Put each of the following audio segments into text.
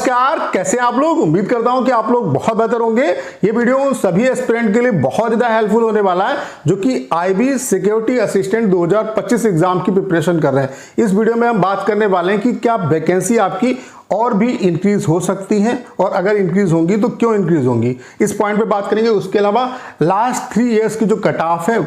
नमस्कार, कैसे आप लोग। उम्मीद करता हूं कि आप लोग बहुत बेहतर होंगे। ये वीडियो उन सभी एस्पिरेंट के लिए बहुत ज्यादा हेल्पफुल होने वाला है जो कि आईबी सिक्योरिटी असिस्टेंट 2025 एग्जाम की प्रिपरेशन कर रहे हैं। इस वीडियो में हम बात करने वाले हैं कि क्या वैकेंसी आपकी और भी इंक्रीज हो सकती हैं, और अगर इंक्रीज होंगी तो क्यों इंक्रीज होंगी, इस पॉइंट पे बात करेंगे। उसके अलावा लास्ट 3 इयर्स की जो कट ऑफ है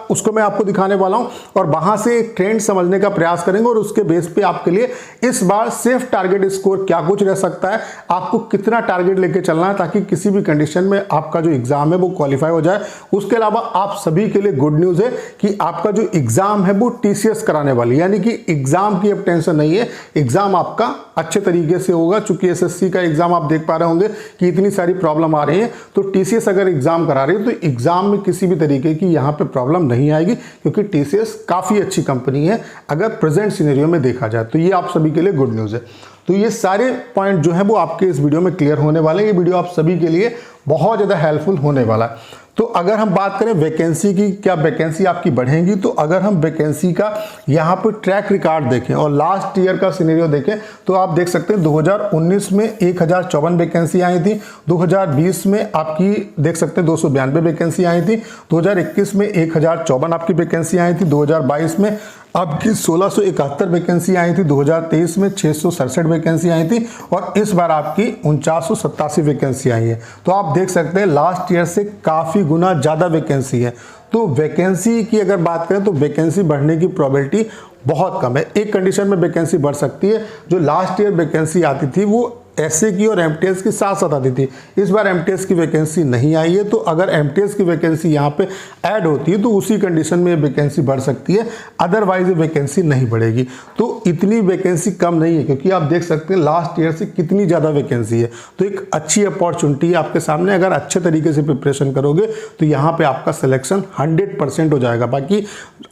उसको मैं आपको दिखाने वाला हूं, और वहां से एक ट्रेंड समझने का प्रयास करेंगे, और उसके बेस पे आपके लिए इस बार सेफ टारगेट स्कोर क्या कुछ रह सकता है, आपको कितना टारगेट लेके चलना है ताकि किसी भी कंडीशन में आपका जो एग्जाम है वो क्वालिफाई हो जाए। उसके अलावा आप सभी के लिए गुड न्यूज है कि आपका जो एग्जाम है वो टीसीएस कराने वाली, यानी कि एग्जाम की अब टेंशन नहीं है, एग्जाम आपका अच्छे तरीके से होगा। चूंकि एसएससी का एग्जाम आप देख पा रहे होंगे कि इतनी सारी प्रॉब्लम आ रही है, तो टीसीएस अगर एग्जाम करा रही है तो एग्जाम में किसी भी तरीके की यहां पे प्रॉब्लम नहीं आएगी, क्योंकि टीसीएस काफी अच्छी कंपनी है अगर प्रेजेंट सिनेरियो में देखा जाए। तो ये आप सभी के लिए गुड न्यूज है। तो ये सारे पॉइंट जो है वो आपके इस वीडियो में क्लियर होने वाले हैं। ये वीडियो आप सभी के लिए बहुत ज़्यादा हेल्पफुल होने वाला है। तो अगर हम बात करें वैकेंसी की, क्या वैकेंसी आपकी बढ़ेगी, तो अगर हम वैकेंसी का यहाँ पर ट्रैक रिकॉर्ड देखें और लास्ट ईयर का सिनेरियो देखें तो आप देख सकते हैं 2019 में 1054 वैकेंसी आई थी, 2020 में आपकी देख सकते हैं 292 वैकेंसी आई थी, 2021 में 1054 आपकी वैकेंसी आई थी, 2022 में आपकी 1671 वैकेंसी आई थी, 2023 में 667 वैकेंसी आई थी, और इस बार आपकी 4987 वैकेंसी आई है। तो आप देख सकते हैं लास्ट ईयर से काफ़ी गुना ज़्यादा वैकेंसी है। तो वैकेंसी की अगर बात करें तो वैकेंसी बढ़ने की प्रोबेबिलिटी बहुत कम है। एक कंडीशन में वैकेंसी बढ़ सकती है, जो लास्ट ईयर वैकेंसी आती थी वो एसए की और एमटीएस की साथ साथ आती थी। इस बार एमटीएस की वैकेंसी नहीं आई है, तो अगर एमटीएस की वैकेंसी यहाँ पे ऐड होती है तो उसी कंडीशन में वैकेंसी बढ़ सकती है, अदरवाइज वैकेंसी नहीं बढ़ेगी। तो इतनी वैकेंसी कम नहीं है, क्योंकि आप देख सकते हैं लास्ट ईयर से कितनी ज़्यादा वैकेंसी है। तो एक अच्छी अपॉर्चुनिटी है आपके सामने, अगर अच्छे तरीके से प्रिपरेशन करोगे तो यहाँ पर आपका सिलेक्शन 100% हो जाएगा। बाकी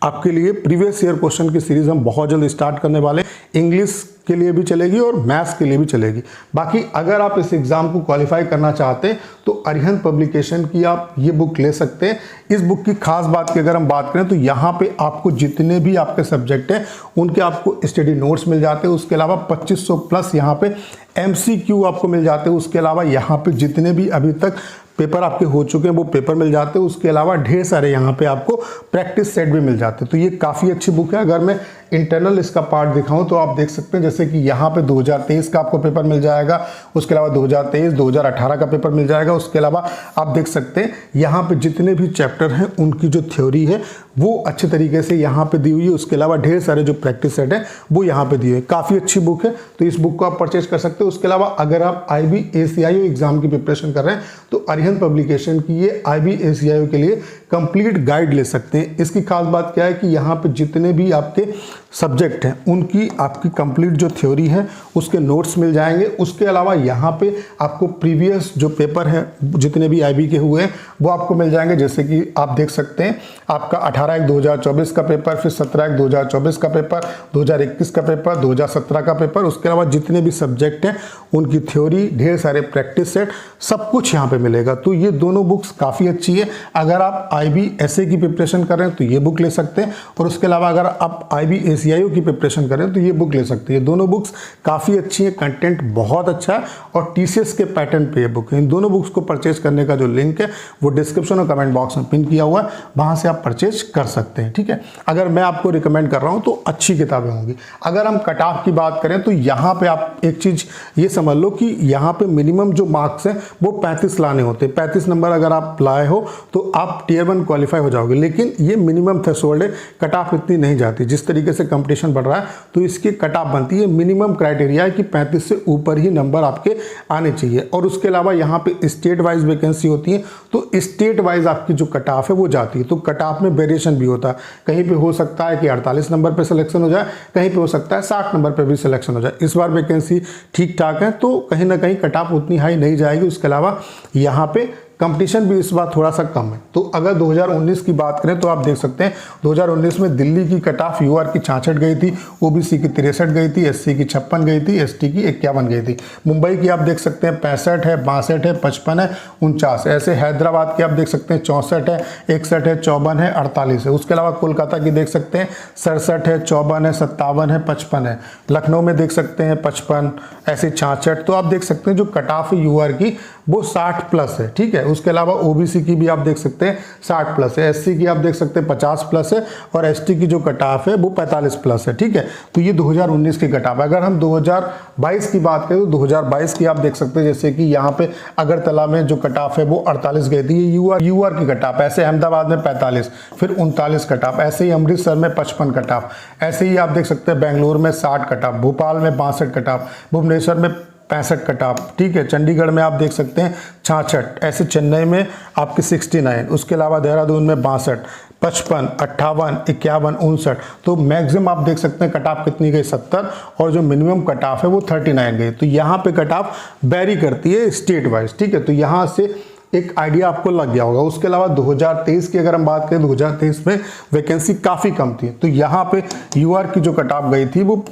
आपके लिए प्रीवियस ईयर क्वेश्चन की सीरीज हम बहुत जल्द स्टार्ट करने वाले हैं, इंग्लिश के लिए भी चलेगी और मैथ्स के लिए भी चलेगी। बाकी अगर आप इस एग्जाम को क्वालिफाई करना चाहते हैं तो अरिहंत पब्लिकेशन की आप ये बुक ले सकते हैं। इस बुक की खास बात की अगर हम बात करें तो यहाँ पे आपको जितने भी आपके सब्जेक्ट हैं उनके आपको स्टडी नोट्स मिल जाते हैं। उसके अलावा 2500 प्लस यहाँ पे MCQ आपको मिल जाते हैं। उसके अलावा यहाँ पे जितने भी अभी तक पेपर आपके हो चुके हैं वो पेपर मिल जाते हैं। उसके अलावा ढेर सारे यहाँ पे आपको प्रैक्टिस सेट भी मिल जाते हैं। तो ये काफ़ी अच्छी बुक है। अगर मैं इंटरनल इसका पार्ट दिखाऊं तो आप देख सकते हैं जैसे कि यहाँ पे 2023 का आपको पेपर मिल जाएगा, उसके अलावा 2023, 2018 का पेपर मिल जाएगा। उसके अलावा आप देख सकते हैं यहाँ पे जितने भी चैप्टर हैं उनकी जो थ्योरी है वो अच्छे तरीके से यहाँ पे दी हुई है। उसके अलावा ढेर सारे जो प्रैक्टिस सेट है वो यहाँ पे दिए हुए। काफ़ी अच्छी बुक है, तो इस बुक को आप परचेज कर सकते हो। उसके अलावा अगर आप IB ACIO एग्जाम की प्रिपरेशन कर रहे हैं तो अरिहंत पब्लिकेशन की ये IB ACIO के लिए कंप्लीट गाइड ले सकते हैं। इसकी खास बात क्या है कि यहाँ पे जितने भी आपके सब्जेक्ट हैं उनकी आपकी कंप्लीट जो थ्योरी है उसके नोट्स मिल जाएंगे। उसके अलावा यहाँ पे आपको प्रीवियस जो पेपर है जितने भी IB के हुए हैं वो आपको मिल जाएंगे। जैसे कि आप देख सकते हैं आपका 18/1/2024 का पेपर, फिर 17/1/2024 का पेपर, 2021 का पेपर, 2017 का पेपर। उसके अलावा जितने भी सब्जेक्ट हैं उनकी थ्योरी, ढेर सारे प्रैक्टिस सेट, सब कुछ यहाँ पे मिलेगा। तो ये दोनों बुक्स काफ़ी अच्छी है। अगर आप IB SA की प्रिपरेशन कर रहे हैं तो ये बुक ले सकते हैं, और उसके अलावा अगर आप IB ACIO की प्रिपरेशन करें तो ये बुक ले सकते हैं। दोनों बुक्स काफ़ी अच्छी है, कंटेंट बहुत अच्छा है, और TCS के पैटर्न पे ये बुक है। इन दोनों बुक्स को परचेज करने का जो लिंक है वो डिस्क्रिप्शन और कमेंट बॉक्स में पिन किया हुआ है, वहाँ से आप परचेज कर सकते हैं। ठीक है, अगर मैं आपको रिकमेंड कर रहा हूँ तो अच्छी किताबें होंगी। अगर हम कट ऑफ की बात करें तो यहाँ पे आप एक चीज़ ये समझ लो कि यहाँ पे मिनिमम जो मार्क्स हैं वो 35 लाने होते हैं। 35 नंबर अगर आप लाए हो तो आप Tier 1 क्वालिफाई हो जाओगे, लेकिन ये मिनिमम थ्रेशोल्ड है, कट ऑफ इतनी नहीं जाती। जिस तरीके से कंपटीशन बढ़ रहा है तो इसकी कट ऑफ बनती है, मिनिमम क्राइटेरिया है कि 35 से ऊपर ही नंबर आपके आने चाहिए। और उसके अलावा यहाँ पे स्टेट वाइज वैकेंसी होती है, तो स्टेट वाइज आपकी जो कट ऑफ है वो जाती है। तो कट ऑफ में वेरिएशन भी होता है, कहीं पे हो सकता है कि 48 नंबर पे सिलेक्शन हो जाए, कहीं पे हो सकता है 60 नंबर पे भी सिलेक्शन हो जाए। इस बार वैकेंसी ठीक ठाक है, तो कहीं ना कहीं कट ऑफ उतनी हाई नहीं जाएगी। उसके अलावा यहाँ पे कंपटीशन भी इस बार थोड़ा सा कम है। तो अगर 2019 की बात करें तो आप देख सकते हैं 2019 में दिल्ली की कट ऑफ यूआर की 66 गई थी, ओबीसी की 63 गई थी, एससी की 56 गई थी, एसटी की 51 गई थी। मुंबई की आप देख सकते हैं 65 है, 62 है, 55 है, 49 है। ऐसे हैदराबाद की आप देख सकते हैं 64 है, 61 है, 54 है, 48 है। उसके अलावा कोलकाता की देख सकते हैं 67 है, 54 है, 57 है, 55 है। लखनऊ में देख सकते हैं 55, ऐसे 66। तो आप देख सकते हैं जो कट ऑफ है यूआर की वो 60 प्लस है, ठीक है। उसके अलावा ओबीसी की भी आप देख सकते हैं 60 प्लस है, एससी की आप देख सकते हैं 50 प्लस है और एसटी की जो कट ऑफ है वो 45 प्लस है, ठीक है। तो ये 2019 की कट ऑफ है। अगर हम 2022 की बात करें तो 2022 की आप देख सकते हैं जैसे कि यहाँ पे अगरतला में जो कट ऑफ है वो 48 गई थी, यूआर की कट ऑफ। ऐसे अहमदाबाद में 45, फिर 39 कट ऑफ। ऐसे ही अमृतसर में 55 कट ऑफ। ऐसे ही आप देख सकते हैं बेंगलोर में 60 कट ऑफ, भोपाल में 62 कट ऑफ, भुवनेश्वर में 65 कट ऑफ, ठीक है। चंडीगढ़ में आप देख सकते हैं 66, ऐसे चेन्नई में आपकी 69, उसके अलावा देहरादून में 62, 55, 58, 51, 59। तो मैक्सिमम आप देख सकते हैं कट ऑफ कितनी गई 70 और जो मिनिमम कट ऑफ है वो 39 गई। तो यहाँ पे कट ऑफ वेरी करती है स्टेट वाइज, ठीक है। तो यहाँ से एक आइडिया आपको लग गया होगा। उसके अलावा 2023 की अगर हम बात करें 2023 में वैकेंसी काफ़ी कम थी। तो यहाँ पे यूआर की जो कट ऑफ गई थी वो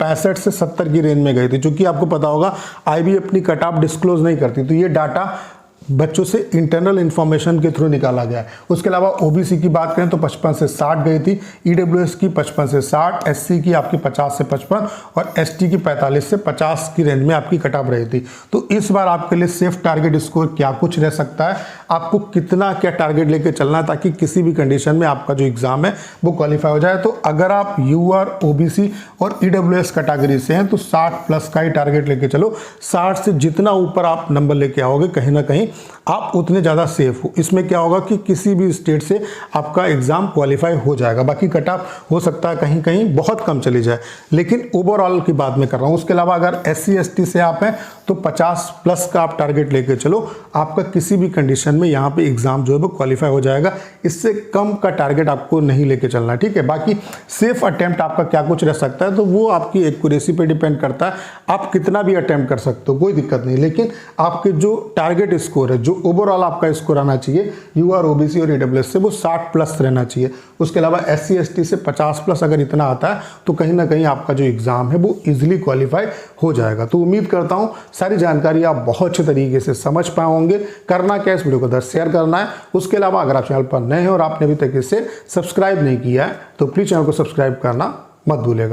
65 से 70 की रेंज में गई थी। चूंकि आपको पता होगा आईबी अपनी कट ऑफ डिस्क्लोज नहीं करती, तो ये डाटा बच्चों से इंटरनल इंफॉर्मेशन के थ्रू निकाला गया है। उसके अलावा ओबीसी की बात करें तो 55 से 60 गई थी, ईडब्ल्यूएस की 55 से 60, एससी की आपकी 50 से 55 और एसटी की 45 से 50 की रेंज में आपकी कट ऑफ रही थी। तो इस बार आपके लिए सेफ टारगेट स्कोर क्या कुछ रह सकता है, आपको कितना क्या टारगेट लेके चलना है ताकि किसी भी कंडीशन में आपका जो एग्जाम है वो क्वालिफाई हो जाए। तो अगर आप यूआर, ओबीसी और ईडब्ल्यूएस कैटेगरी से हैं तो 60 प्लस का ही टारगेट लेके चलो। 60 से जितना ऊपर आप नंबर लेके आओगे कहीं ना कहीं आप उतने ज़्यादा सेफ हो। इसमें क्या होगा कि किसी भी स्टेट से आपका एग्जाम क्वालिफाई हो जाएगा। बाकी कट ऑफ हो सकता है कहीं कहीं बहुत कम चली जाए, लेकिन ओवरऑल की बात मैं कर रहा हूँ। उसके अलावा अगर एससी एसटी से आप हैं तो 50 प्लस का आप टारगेट लेके चलो, आपका किसी भी कंडीशन में यहाँ पे एग्जाम जो है वो क्वालिफाई हो जाएगा। इससे कम का टारगेट आपको नहीं लेके चलना है, ठीक है। बाकी सेफ अटेम्प्ट आपका क्या कुछ रह सकता है तो वो आपकी एक्यूरेसी पे डिपेंड करता है। आप कितना भी अटेम्प्ट कर सकते हो, कोई दिक्कत नहीं, लेकिन आपके जो टारगेट स्कोर है, जो ओवरऑल आपका स्कोर आना चाहिए यूआर, ओबीसी और ईडब्ल्यूएस से वो 60 प्लस रहना चाहिए। उसके अलावा एससी एसटी से 50 प्लस अगर इतना आता है तो कहीं ना कहीं आपका जो एग्जाम है वो इजीली क्वालिफाई हो जाएगा। तो उम्मीद करता हूँ सारी जानकारी आप बहुत अच्छे तरीके से समझ पाए होंगे। करना क्या, इस वीडियो को शेयर करना है। उसके अलावा अगर आप चैनल पर नए हैं और आपने अभी तक इसे सब्सक्राइब नहीं किया है तो प्लीज चैनल को सब्सक्राइब करना मत भूलिएगा।